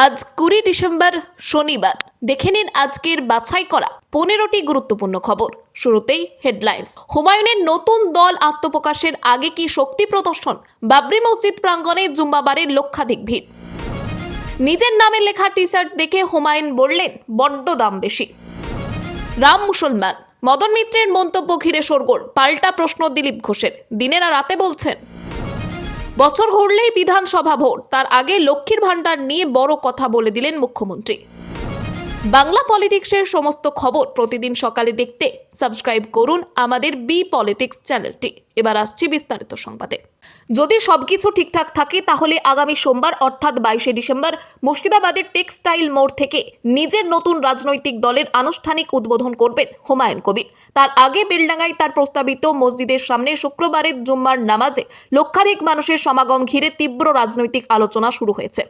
আজ 20 ডিসেম্বর শনিবার। দেখে নিন আজকের বাছাই করা 15টি গুরুত্বপূর্ণ খবর। শুরুতেই হেডলাইন্স। হুমায়ুনের নতুন দল আত্মপ্রকাশের আগে কি শক্তি প্রদর্শন? বাবরি মসজিদ প্রাঙ্গণে জুম্মাবারের লক্ষাধিক ভিড়। নিজের নামে লেখা টি শার্ট দেখে হুমায়ুন বললেন, বড্ড দাম বেশি। রাম মুসলমান, মদন মিত্রের মন্তব্য ঘিরে শোরগোল। পাল্টা প্রশ্ন দিলীপ ঘোষের। দিনের আর রাতে বলছেন, বছর ঘুরলেই বিধানসভা ভোট, তার আগে লক্ষ্মীর ভান্ডার নিয়ে বড় কথা বলে দিলেন মুখ্যমন্ত্রী। বাংলা পলিটিক্সের সমস্ত খবর প্রতিদিন সকালে দেখতে সাবস্ক্রাইব করুন আমাদের বি পলিটিক্স চ্যানেলটি। এবার আসছি বিস্তারিত সংবাদে। যদি সবকিছু ঠিকঠাক থাকে তাহলে আগামী সোমবার অর্থাৎ 22শে ডিসেম্বর মুর্শিদাবাদের টেক্সটাইল মোড় থেকে নিজের নতুন রাজনৈতিক দলের আনুষ্ঠানিক উদ্বোধন করবেন হুমায়ুন কবির। তার আগে বেলডাঙ্গায় তার প্রস্তাবিত মসজিদের সামনে শুক্রবারের জুম্মার নামাজে লক্ষাধিক মানুষের সমাগম ঘিরে তীব্র রাজনৈতিক আলোচনা শুরু হয়েছে।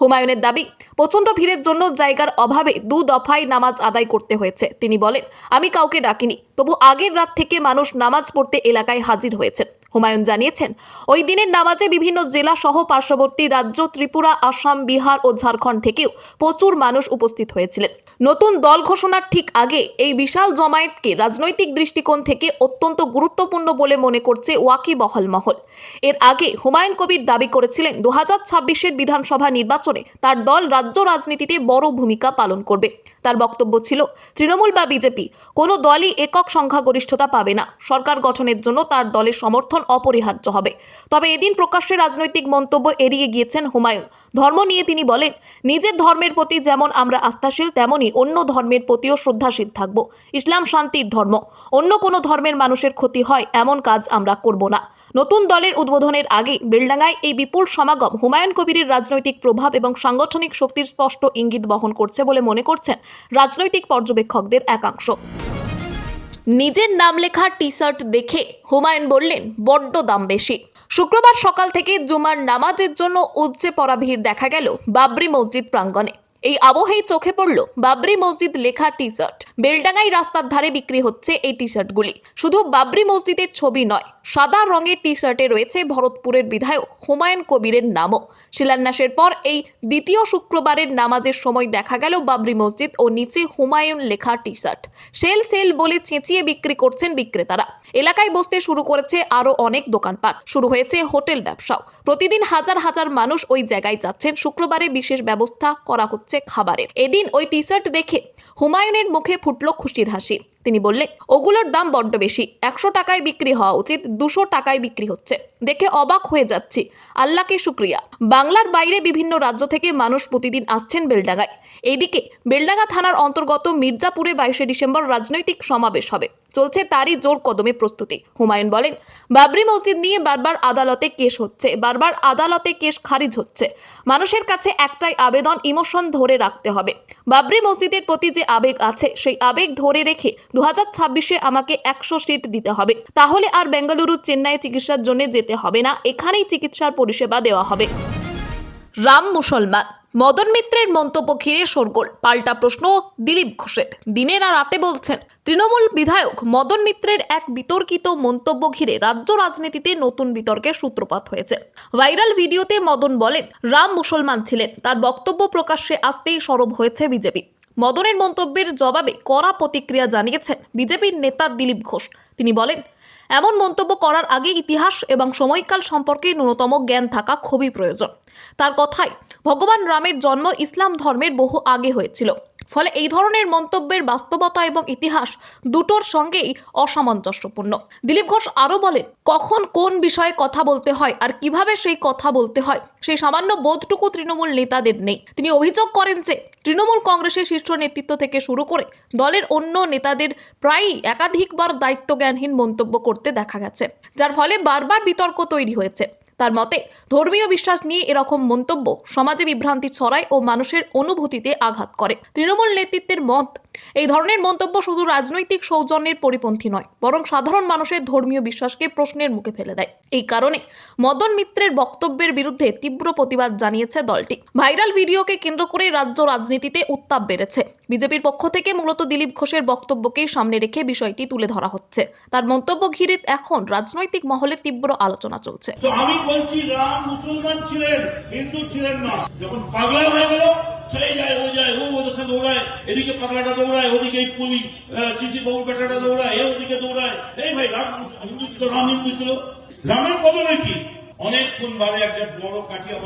হুমায়ুনের দাবি, প্রচণ্ড ভিড়ের জন্য জায়গার অভাবে 2 দফায় নামাজ আদায় করতে হয়েছে। তিনি বলেন, আমি কাউকে ডাকিনি, তবু আগের রাত থেকে মানুষ নামাজ পড়তে এলাকায় হাজির হয়েছে। হুমায়ুন জানিয়েছেন, ওই দিনের নামাজে বিভিন্ন জেলা সহ পার্শ্ববর্তী রাজ্য ত্রিপুরা, আসাম, বিহার ও ঝাড়খণ্ড থেকেও প্রচুর মানুষ উপস্থিত হয়েছিলেন। নতুন দল ঘোষণার ঠিক আগে এই বিশাল জমায়েতকে রাজনৈতিক দৃষ্টিকোণ থেকে অত্যন্ত গুরুত্বপূর্ণ বলে মনে করছে ওয়াকিবহাল মহল। এর আগে হুমায়ুন কবির দাবি করেছিলেন 2026-এর বিধানসভা নির্বাচনে তার দল রাজ্য রাজনীতিতে বড় ভূমিকা পালন করবে। তার বক্তব্য ছিল, তৃণমূল বা বিজেপি কোনো দলই একক সংখ্যাগরিষ্ঠতা পাবে না। সরকার গঠনের জন্য তার দলের সমর্থন অপরিহার্য হবে। তবে এদিন প্রকাশ্যে রাজনৈতিক মন্তব্য এড়িয়ে গিয়েছেন হুমায়ুন। ধর্ম নিয়ে তিনি বলেন, নিজের ধর্মের প্রতি যেমন আমরা আস্থাশীল, তেমনি অন্য ধর্মের প্রতিও শ্রদ্ধাশীল থাকব। ইসলাম শান্তির ধর্ম, অন্য কোনো ধর্মের মানুষের ক্ষতি হয় এমন কাজ আমরা করব না। নতুন দলের উদ্বোধনের আগে বেলডাঙ্গায় এই বিপুল সমাগম হুমায়ুন কবিরের রাজনৈতিক প্রভাব এবং সাংগঠনিক শক্তির স্পষ্ট ইঙ্গিত বহন করছে বলে মনে করছেন রাজনৈতিক পর্যবেক্ষকদের একাংশ। নিজের নাম লেখা টি শার্ট দেখে হুমায়ুন বললেন, বড্ড দাম বেশি। শুক্রবার সকাল থেকে জুমার নামাজের জন্য উপচে পড়া ভিড় দেখা গেল বাবরি মসজিদ প্রাঙ্গণে। এই আবহেই চোখে পড়ল বাবরি মসজিদ লেখা টি শার্ট। বেলডাঙ্গাই রাস্তার ধারে বিক্রি হচ্ছে এই টি শার্টগুলি। শুধু বাবরি মসজিদের ছবি নয়, সাদা রঙের টি শার্টে রয়েছে ভরতপুরের বিধায়ক হুমায়ুন কবিরের নামও। শিলান্যাসের পর এই দ্বিতীয় শুক্রবারের নামাজের সময় দেখা গেল বাবরি মসজিদ ও নিচে হুমায়ুন লেখা টি শার্ট। সেল সেল বলে চেঁচিয়ে বিক্রি করছেন বিক্রেতারা। এলাকায় বসতে শুরু করেছে আরো অনেক দোকানপাট, শুরু হয়েছে হোটেল ব্যবসাও। প্রতিদিন হাজার হাজার মানুষ ওই জায়গায় যাচ্ছেন। শুক্রবারে বিশেষ ব্যবস্থা করা হচ্ছে খাবারের। এদিন ওই টি শার্ট দেখে হুমায়ুনের মুখে ফুটল খুশির হাসি। তিনি বললেন, ওগুলোর দাম বড্ড বেশি, 100 টাকায় বিক্রি হওয়া উচিত, 200 টাকায় বিক্রি হচ্ছে। দেখে অবাক হয়ে যাচ্ছি, আল্লাহকে শুক্রিয়া। বাংলার বাইরে বিভিন্ন রাজ্য থেকে মানুষ প্রতিদিন আসছেন বেলডাঙ্গায়। এইদিকে বেলডাঙ্গা থানার অন্তর্গত মির্জাপুরে 22শে ডিসেম্বর রাজনৈতিক সমাবেশ হবে। চলছে তারই জোর কদমে প্রস্তুতি। হুমায়ুন বলেন, বাবরি মসজিদ নিয়ে বারবার আদালতে কেস হচ্ছে, বারবার আদালতে কেস খারিজ হচ্ছে। মানুষের কাছে একটাই আবেদন, ইমোশন ধরে রাখতে হবে। বাবরি মসজিদের প্রতি যে আবেগ আছে, সেই আবেগ ধরে রেখে 2026-এ আমাকে 100 সিট দিতে হবে। তাহলে আর বেঙ্গালুরু, চেন্নাই চিকিৎসার জন্য যেতে হবে না, এখানেই চিকিৎসার পরিষেবা দেওয়া হবে। রাম মুসলমান, মদন মিত্রের মন্তব্য ঘিরে শোরগোল। পাল্টা প্রশ্ন দিলীপ ঘোষের। দিনের আর রাতে বলছেন, তৃণমূল বিধায়ক মদন মিত্রের এক বিতর্কিত মন্তব্য ঘিরে রাজ্য রাজনীতিতে নতুন বিতর্কের সূত্রপাত হয়েছে। ভাইরাল ভিডিওতে মদন বলেন, রাম মুসলমান ছিলেন। তার বক্তব্য প্রকাশ্যে আসতেই সরব হয়েছে বিজেপি। মদনের মন্তব্যের জবাবে কড়া প্রতিক্রিয়া জানিয়েছেন বিজেপির নেতা দিলীপ ঘোষ। তিনি বলেন, এমন মন্তব্য করার আগে ইতিহাস এবং সময়কাল সম্পর্কে ন্যূনতম জ্ঞান থাকা খুবই প্রয়োজন। তার কথায়, ভগবান রামের জন্ম ইসলাম ধর্মের বহু আগে হয়েছিল। ফলে এই ধরনের মন্তব্যের বাস্তবতা এবং ইতিহাস দুটোর সঙ্গেই অসামঞ্জস্যপূর্ণ। দিলীপ ঘোষ আরও বলেন, কখন কোন বিষয়ে কথা বলতে হয় আর কিভাবে সেই কথা বলতে হয় সেই সামান্য বোধটুকু তৃণমূল নেতাদের নেই। তিনি অভিযোগ করেন যে তৃণমূল কংগ্রেসের শীর্ষ নেতৃত্ব থেকে শুরু করে দলের অন্য নেতাদের প্রায়ই একাধিকবার দায়িত্বজ্ঞানহীন মন্তব্য করতে দেখা গেছে, যার ফলে বারবার বিতর্ক তৈরি হয়েছে। তার মতে, ধর্মীয় বিশ্বাস নিয়ে এরকম মন্তব্য সমাজে বিভ্রান্তি ছড়ায় ও মানুষের অনুভূতিতে আঘাত করে। তৃণমূল নেতৃত্বের মত, এই ধরনের মন্তব্য শুধু রাজনৈতিক সৌজন্যের পরিপন্থী নয়, বরং সাধারণ মানুষের ধর্মীয় বিশ্বাসকে প্রশ্নের মুখে ফেলে দেয়। এই কারণে মদন মিত্রের বক্তব্যের বিরুদ্ধে তীব্র প্রতিবাদ জানিয়েছে দলটি। ভাইরাল ভিডিওকে কেন্দ্র করে রাজ্য রাজনীতিতে উত্তাপ বেড়েছে। বিজেপির পক্ষ থেকে মূলত দিলীপ ঘোষের বক্তব্যকেই সামনে রেখে বিষয়টি তুলে ধরা হচ্ছে। তার মন্তব্য ঘিরে এখন রাজনৈতিক মহলে তীব্র আলোচনা চলছে। আমি বলছি, রাম মুসলমান ছিলেন, হিন্দু ছিলেন না। যখন পাগলা হয়ে গেল এদিকে পাগলাটা দৌড়ায়, ওদিকে শিশি বাবুর বেটাটা দৌড়ায়, ওদিকে দৌড়ায়। এই ভাই রাম হিন্দু ছিল, রাম হিন্দু ছিল, রামের বদলে কি? অনেকক্ষণ বাদে একটা বড় কাঠিয়া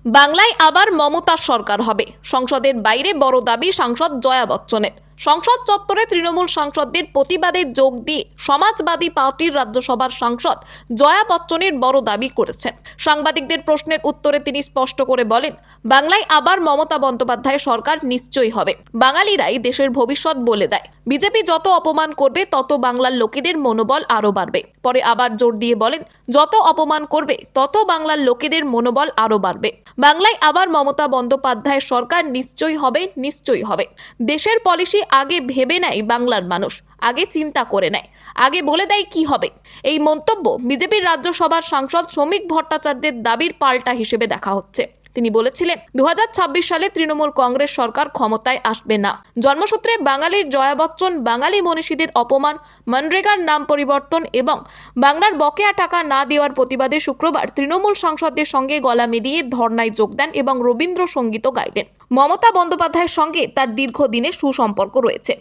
বাংলায় আবার মমতার সরকার হবে, সংসদের বাইরে বড় দাবি সাংসদ জয়া বচ্চনের। সংসদ চত্বরে তৃণমূল সাংসদদের প্রতিবাদে যোগ দিয়ে সমাজবাদী পার্টির রাজ্যসভার সাংসদ জয়া বচ্চনের বড় দাবি করেছেন। সাংবাদিকদের প্রশ্নের উত্তরে তিনি স্পষ্ট করে বলেন, বাংলায় আবার মমতা বন্দ্যোপাধ্যায়ের সরকার নিশ্চয়ই হবে। বাঙালিরাই দেশের ভবিষ্যৎ বলে দেয়। বিজেপি যত অপমান করবে তত বাংলার লোকেদের মনোবল আরো বাড়বে। পরে আবার জোর দিয়ে বলেন, যত অপমান করবে তত বাংলার লোকেদের মনোবল আরো বাড়বে। বাংলায় আবার মমতা বন্দ্যোপাধ্যায়ের সরকার নিশ্চয়ই হবে, নিশ্চয়ই হবে। দেশের পলিসি আগে ভেবে নেয় বাংলার মানুষ, আগে চিন্তা করে নেয়, আগে বলে দেয় কি হবে। এই মন্তব্য বিজেপির রাজ্যসভার সাংসদ শ্রমিক ভট্টাচার্যের দাবির পাল্টা হিসেবে দেখা হচ্ছে। তিনি বলেছিলেন, 2026 সালে তৃণমূল কংগ্রেস সরকার ক্ষমতায় আসবে না। জন্মসূত্রে বাঙালির জয়া বচ্চন বাঙালি মনীষীদের অপমান, মনরেগার নাম পরিবর্তন এবং বাংলার বকেয়া টাকা না দেওয়ার প্রতিবাদে শুক্রবার তৃণমূল সাংসদদের সঙ্গে গলা মিলিয়ে ধর্নায় যোগ দেন এবং রবীন্দ্রসঙ্গীতও গাইলেন। মমতা বন্দ্যোপাধ্যায়ের সঙ্গে তার দীর্ঘদিনের সুসম্পর্ক রয়েছে।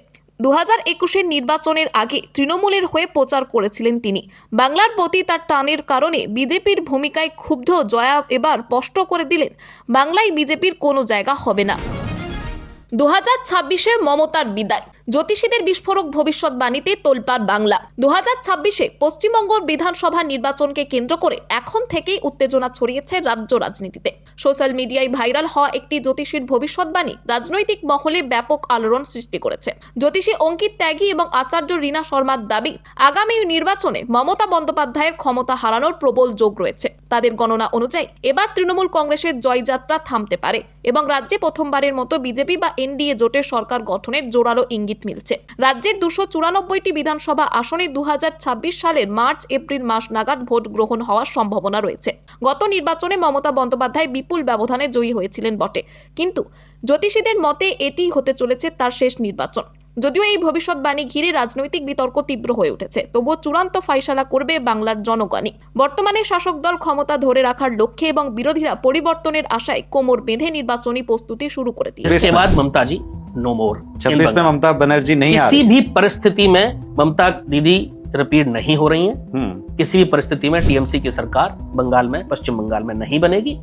2021-এর নির্বাচনের আগে তৃণমূলের হয়ে প্রচার করেছিলেন তিনি। বাংলার প্রতি তার টানের কারণে বিজেপির ভূমিকায় ক্ষুব্ধ জয়া এবার স্পষ্ট করে দিলেন, বাংলায় বিজেপির কোনো জায়গা হবে না। 2026-এ মমতার বিদায়, জ্যোতিষীদের বিস্ফোরক ভবিষ্যৎবাণীতে তোলপাড় বাংলা। 2026-এ পশ্চিমবঙ্গ বিধানসভা নির্বাচনকে কেন্দ্র করে এখন থেকেই উত্তেজনা ছড়িয়েছে রাজ্য রাজনীতিতে। সোশ্যাল মিডিয়ায় ভাইরাল হওয়া একটি জ্যোতিষীর ভবিষ্যৎবাণী রাজনৈতিক মহলে ব্যাপক আলোড়ন সৃষ্টি করেছে। জ্যোতিষী অঙ্কিত ত্যাগী এবং আচার্য রীনা শর্মার দাবি, আগামী নির্বাচনে মমতা বন্দ্যোপাধ্যায়ের ক্ষমতা হারানোর প্রবল যোগ রয়েছে। তাদের গণনা অনুযায়ী এবার তৃণমূল কংগ্রেসের জয়যাত্রা থামতে পারে এবং রাজ্যে প্রথমবারের মতো বিজেপি বা এনডিএ জোটের সরকার গঠনের জোরালো ইঙ্গিত মিলছে। রাজ্যের 294টি বিধানসভা আসনে 2026 সালের মার্চ এপ্রিল মাস নাগাদ ভোট গ্রহণ হওয়ার সম্ভাবনা রয়েছে। গত নির্বাচনে মমতা বন্দ্যোপাধ্যায় বিপুল ব্যবধানে জয়ী হয়েছিলেন বটে, কিন্তু জ্যোতিষীদের মতে এটি হতে চলেছে তার শেষ নির্বাচন। যদিও এই ভবিষ্যৎবাণী ঘিরে রাজনৈতিক বিতর্ক তীব্র হয়ে উঠেছে, তবুও চূড়ান্ত ফয়সালা করবে বাংলার জনগণই। বর্তমানে শাসক দল ক্ষমতা ধরে রাখার লক্ষ্যে এবং বিরোধীরা পরিবর্তনের আশায় কোমর বেঁধে নির্বাচনী প্রস্তুতি শুরু করে দিয়েছে। इसके बाद ममता जी नो मोर। 26 में ममता बनर्जी नहीं आ किसी रही। भी परिस्थिति में ममता दीदी रिपीट नहीं हो रही हैं। किसी भी परिस्थिति में टीएमसी की सरकार बंगाल में, पश्चिम बंगाल में नहीं बनेगी।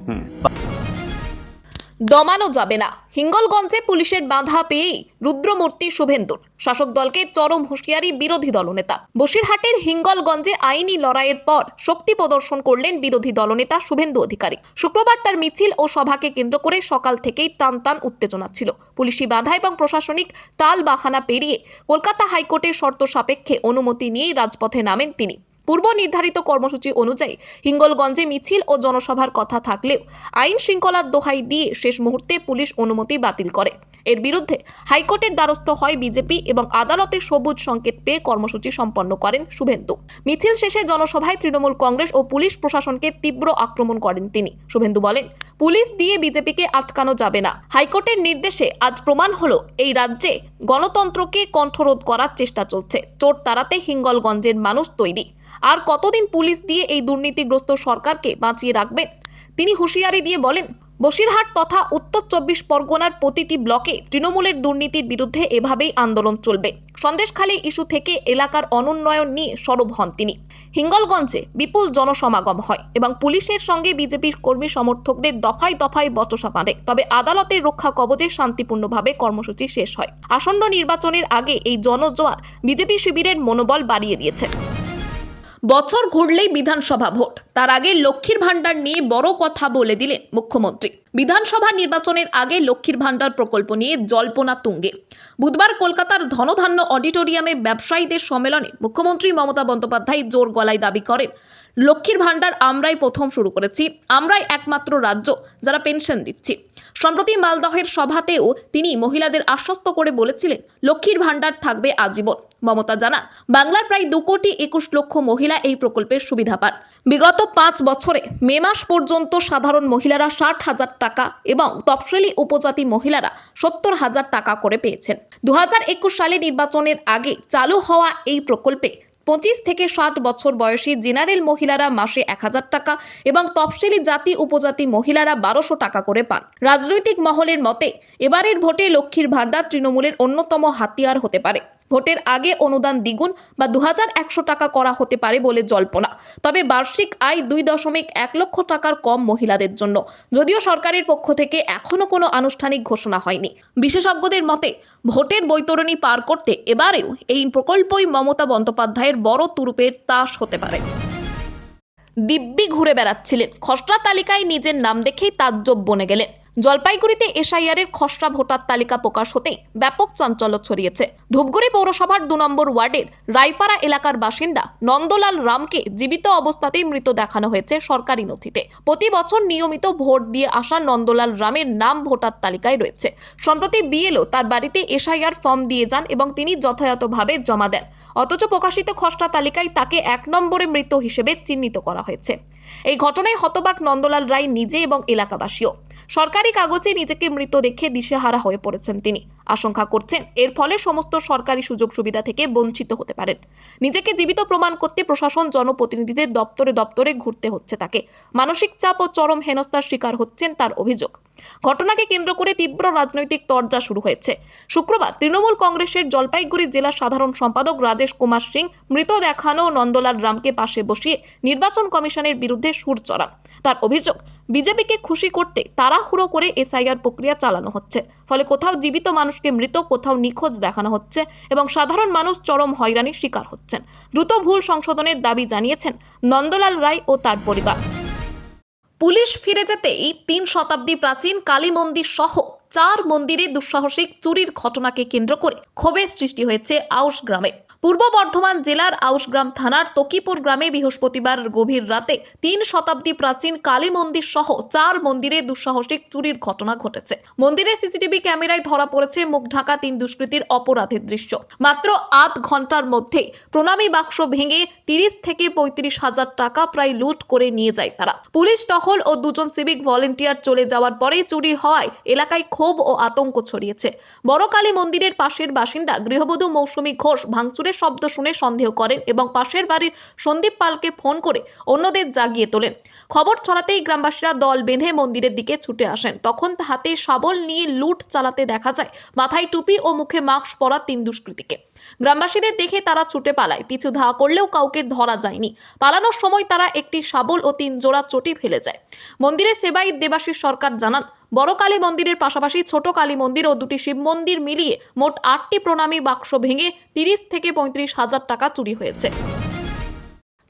দমানো যাবে না, হিঙ্গলগঞ্জে পুলিশের বাধা পেয়েই রুদ্রমূর্তি শুভেন্দুর। শাসক দলকে চরম হুঁশিয়ারি বিরোধী দলনেতা। বসিরহাটের হিঙ্গলগঞ্জে আইনি লড়াইয়ের পর শক্তি প্রদর্শন করলেন বিরোধী দলনেতা শুভেন্দু অধিকারী। শুক্রবার তার মিছিল ও সভাকে কেন্দ্র করে সকাল থেকেই টান টান উত্তেজনা ছিল। পুলিশি বাধা এবং প্রশাসনিক টাল বাহানা পেরিয়ে কলকাতা হাইকোর্টের শর্ত সাপেক্ষে অনুমতি নিয়েই রাজপথে নামেন তিনি। পূর্ব নির্ধারিত কর্মসূচি অনুযায়ী হিঙ্গলগঞ্জে মিছিল ও জনসভার কথা থাকলেও আইন শৃঙ্খলার দোহাই দিয়ে শেষ মুহূর্তে পুলিশ অনুমতি বাতিল করে। এর বিরুদ্ধে হাইকোর্টের দ্বারস্থ হয় বিজেপি এবং আদালতের সবুজ সংকেত পেয়ে কর্মসূচি সম্পন্ন করেন শুভেন্দু। মিছিল শেষে জনসভায় তৃণমূল কংগ্রেস ও পুলিশ প্রশাসনকে তীব্র আক্রমণ করেন তিনি। শুভেন্দু বলেন, পুলিশ দিয়ে বিজেপিকে আটকানো যাবে না। হাইকোর্টের নির্দেশে আজ প্রমাণ হলো এই রাজ্যে গণতন্ত্রকে কণ্ঠরোধ করার চেষ্টা চলছে। চোর তাড়াতে হিঙ্গলগঞ্জের মানুষ তৈরি। আর কতদিন পুলিশ দিয়ে এই দুর্নীতিগ্রস্ত সরকারকে বাঁচিয়ে রাখবেন? তিনি হুঁশিয়ারি দিয়ে বলেন, বসিরহাট তথা উত্তর 24 পরগনার প্রতিটি ব্লকে তৃণমূলের দুর্নীতির বিরুদ্ধে এভাবেই আন্দোলন চলবে। সন্দেশখালী ইস্যু থেকে এলাকার অনুন্নয়ন নিয়ে সরব হন তিনি। হিঙ্গলগঞ্জে বিপুল জনসমাগম হয় এবং পুলিশের সঙ্গে বিজেপির কর্মী সমর্থকদের দফায় দফায় বচসা বাঁধে। তবে আদালতের রক্ষা কবচে শান্তিপূর্ণভাবে কর্মসূচি শেষ হয়। আসন্ন নির্বাচনের আগে এই জনজোয়ার বিজেপি শিবিরের মনোবল বাড়িয়ে দিয়েছে। বছর ঘুরলেই বিধানসভা ভোট, তার আগে লক্ষ্মীর ভান্ডার নিয়ে বড় কথা বলে দিলেন মুখ্যমন্ত্রী। বিধানসভা নির্বাচনের আগে লক্ষ্মীর ভান্ডার প্রকল্প নিয়ে জল্পনা তুঙ্গে। বুধবার কলকাতার ধনধান্য অডিটোরিয়ামে ব্যবসায়ীদের সম্মেলনে মুখ্যমন্ত্রী মমতা বন্দ্যোপাধ্যায় জোর গলায় দাবি করেন, লক্ষ্মীর ভান্ডার আমরাই প্রথম শুরু করেছি, আমরাই একমাত্র রাজ্য যারা পেনশন দিচ্ছি। সম্প্রতি মালদহের সভাতেও তিনি মহিলাদের আশ্বস্ত করে বলেছিলেন, লক্ষ্মীর ভান্ডার থাকবে আজীবন। মমতা জানান, বাংলার প্রায় 2,21,00,000 মহিলা এই প্রকল্পের সুবিধা পান। বিগত 5 বছরে মে মাস পর্যন্ত সাধারণ মহিলারা 60,000 টাকা এবং তফসিলি উপজাতি মহিলারা 70,000 টাকা করে পেয়েছেন। 2021 সালে নির্বাচনের আগে চালু হওয়া এই প্রকল্পে 25 থেকে 60 বছর বয়সী জেনারেল মহিলারা মাসে 1000 টাকা এবং তফসিলি জাতি উপজাতি মহিলারা 1200 টাকা করে পান। রাজনৈতিক মহলের মতে এবারের ভোটে লক্ষ্মীর ভান্ডার তৃণমূলের অন্যতম হাতিয়ার হতে পারে। ভোটের আগে অনুদান দ্বিগুণ বা 2100 টাকা করা হতে পারে বলে জল্পনা। তবে বার্ষিক আয় 2.1 লক্ষ টাকার কম মহিলাদের জন্য, যদিও সরকারের পক্ষ থেকে এখনো কোনো আনুষ্ঠানিক ঘোষণা হয়নি। বিশেষজ্ঞদের মতে ভোটের বৈতরণী পার করতে এবারেও এই প্রকল্পই মমতা বন্দ্যোপাধ্যায়ের বড় তুরুপের তাস হতে পারে। দিব্যি ঘুরে বেড়াচ্ছিলেন, খসড়া তালিকায় নিজের নাম দেখেই তাজ্জব বনে গেলেন। জলপাইগুড়িতে এসআইআরের খসড়া ভোটার তালিকা প্রকাশ হতেই ব্যাপক চাঞ্চল্য ছড়িয়েছে। ধূপগুড়ি পৌরসভার 2 নম্বর ওয়ার্ডের রায়পাড়া এলাকার বাসিন্দা নন্দলাল রামকে জীবিত অবস্থাতেই মৃত দেখানো হয়েছে সরকারি নথিতে। প্রতি বছর নিয়মিত ভোট দিয়ে আসা নন্দলাল রামের নাম ভোটার তালিকায় রয়েছে। সম্প্রতি বিএলও তার বাড়িতে এসআইআর ফর্ম দিয়ে যান এবং তিনি যথাযথভাবে জমা দেন। অথচ প্রকাশিত খসড়া তালিকায় তাকে 1 নম্বরে মৃত হিসেবে চিহ্নিত করা হয়েছে। এই ঘটনায় হতবাক নন্দলাল রায় নিজে এবং এলাকাবাসীও। সরকারি কাগজে নিজেকে মৃত দেখে দিশেহারা হয়ে পড়েছেন তিনি। আশঙ্কা করছেন এর ফলে সমস্ত সরকারি সুযোগ সুবিধা থেকে বঞ্চিত হতে পারেন। নিজেকে জীবিত প্রমাণ করতে প্রশাসন জনপ্রতিনিধিদের দপ্তরে দপ্তরে ঘুরতে হচ্ছে তাকে। মানসিক চাপ ও চরম হেনস্থার শিকার হচ্ছেন তার অভিযোগ। ঘটনাকে কেন্দ্র করে তীব্র রাজনৈতিক তরজা শুরু হয়েছে। শুক্রবার তৃণমূল কংগ্রেসের জলপাইগুড়ি জেলা সাধারণ সম্পাদক রাজেশ কুমার সিং মৃত দেখানো নন্দলাল রামকে পাশে বসিয়ে নির্বাচন কমিশনের বিরুদ্ধে সুর চড়ান। তার অভিযোগ, বিজেপিকে খুশি করতে তাড়াহুড়ো করে এসআইআর প্রক্রিয়া চালানো হচ্ছে। ফলে কোথাও জীবিত মানুষকে মৃত, কোথাও নিখোঁজ দেখানো হচ্ছে এবং সাধারণ মানুষ চরম হয়রানির শিকার হচ্ছেন। দ্রুত ভুল সংশোধনের দাবি জানিয়েছেন নন্দলাল রায় ও তার পরিবার। পুলিশ ফিরে যেতেই 3 শতাব্দী প্রাচীন কালী মন্দির সহ 4 মন্দিরে দুঃসাহসিক চুরির ঘটনাকে কেন্দ্র করে ক্ষোভের সৃষ্টি হয়েছে আউশ গ্রামে। পূর্ব বর্ধমান জেলার আউশগ্রাম থানার তকিপুর গ্রামে বৃহস্পতিবার গভীর রাতে 3 শতাব্দী প্রাচীন কালী মন্দির সহ 4 মন্দিরে দুঃসাহসিক চুরির ঘটনা ঘটেছে। মন্দিরের সিসিটিভি ক্যামেরায় ধরা পড়েছে মুখ ঢাকা 3 দুষ্কৃতীর অপরাধের দৃশ্য। মাত্র 8 ঘন্টার মধ্যে প্রণামী বাক্স ভেঙে 30 থেকে 35 হাজার টাকা প্রায় লুট করে নিয়ে যায় তারা। পুলিশ টহল ও 2 জন সিভিক ভলেন্টিয়ার চলে যাওয়ার পরে চুরি হওয়ায় এলাকায় ক্ষোভ ও আতঙ্ক ছড়িয়েছে। বড় কালী মন্দিরের পাশের বাসিন্দা গৃহবধূ মৌসুমী ঘোষ ভাঙচুরের শব্দ শুনে সন্দেহ করেন এবং পাশের বাড়ির সন্দীপ পালকে ফোন করে অন্যদের জাগিয়ে তোলেন। খবর ছড়াতেই গ্রামবাসীরা দল বেঁধে মন্দিরের দিকে ছুটে আসেন। তখন হাতে শাবল নিয়ে লুট চালাতে দেখা যায় মাথায় টুপি ও মুখে মাস্ক পরা 3 দুষ্কৃতীকে। গ্রামবাসীদের দেখে তারা ছুটে পালায়। পিছু ধাওয়া করলেও কাউকে ধরা যায়নি। পালানোর সময় তারা একটি শাবল ও 3 জোড়া চটি ফেলে যায়। মন্দিরের সেবায়িত দেবাশিস সরকার জানান, বড় কালী মন্দিরের পাশাপাশি ছোট কালী মন্দির ও 2টি শিব মন্দির মিলিয়ে মোট 8টি প্রণামী বাক্স ভেঙে 30 থেকে 35 হাজার টাকা চুরি হয়েছে।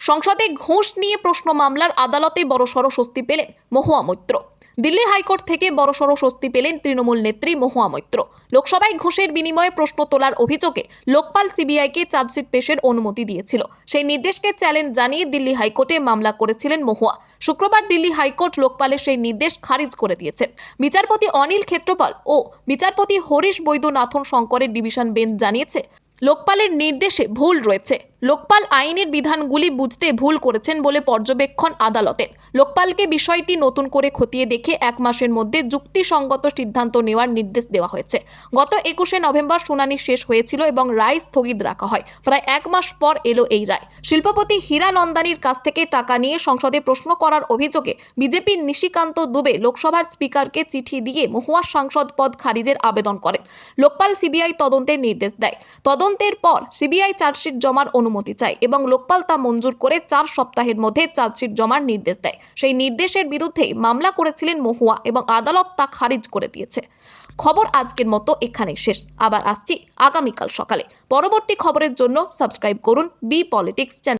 সংসদে ঘুষ নিয়ে প্রশ্ন মামলার আদালতে বড়সড় স্বস্তি পেলেন মহুয়া মৈত্র। দিল্লি হাইকোর্ট থেকে বড়সড় স্বস্তি পেলেন তৃণমূল নেত্রী মহুয়া মৈত্র। লোকসভায় ঘুষের বিনিময়ে প্রশ্ন তোলার অভিযোগে লোকপাল সিবিআইকে চার্জশিট পেশের অনুমতি দিয়েছিল। সেই নির্দেশকে চ্যালেঞ্জ জানিয়ে দিল্লি হাইকোর্টে মামলা করেছিলেন মহুয়া। শুক্রবার দিল্লি হাইকোর্ট লোকপালের সেই নির্দেশ খারিজ করে দিয়েছে। বিচারপতি অনিল ক্ষেত্রপাল ও বিচারপতি হরিশ বৈদ্যনাথন শঙ্করের ডিভিশন বেঞ্চ জানিয়েছে, লোকপালের নির্দেশে ভুল রয়েছে। লোকপাল আইনের বিধানগুলি বুঝতে ভুল করেছেন বলে পর্যবেক্ষণ আদালতের। লোকপালকে বিষয়টি নতুন করে খতিয়ে দেখে 1 মাসের মধ্যে যুক্তিসঙ্গত সিদ্ধান্ত নেওয়ার নির্দেশ দেওয়া হয়েছে। গত 21শে নভেম্বর শুনানি শেষ হয়েছিল এবং রায় স্থগিত রাখা হয়। প্রায় 1 মাস পর এলো এই রায়। শিল্পপতি হীরা নন্দানীর কাছ থেকে টাকা নিয়ে সংসদে প্রশ্ন করার অভিযোগে বিজেপির নিশিকান্ত দুবে লোকসভার স্পিকারকে চিঠি দিয়ে মহুয়ার সাংসদ পদ খারিজের আবেদন করেন। লোকপাল সিবিআই তদন্তের নির্দেশ দেয়। তদন্তের পর সিবিআই চার্জশিট জমার অনুমতি চায় এবং লোকপাল তা মঞ্জুর করে 4 সপ্তাহের মধ্যে চার্জশিট জমার নির্দেশ দেয়। সেই নির্দেশের বিরুদ্ধে মামলা করেছিলেন মহুয়া এবং আদালত তা খারিজ করে দিয়েছে। খবর আজকের মতো এখানেই শেষ। আবার আসছি আগামীকাল সকালে। পরবর্তী খবরের জন্য সাবস্ক্রাইব করুন বি পলিটিক্স চ্যানেল।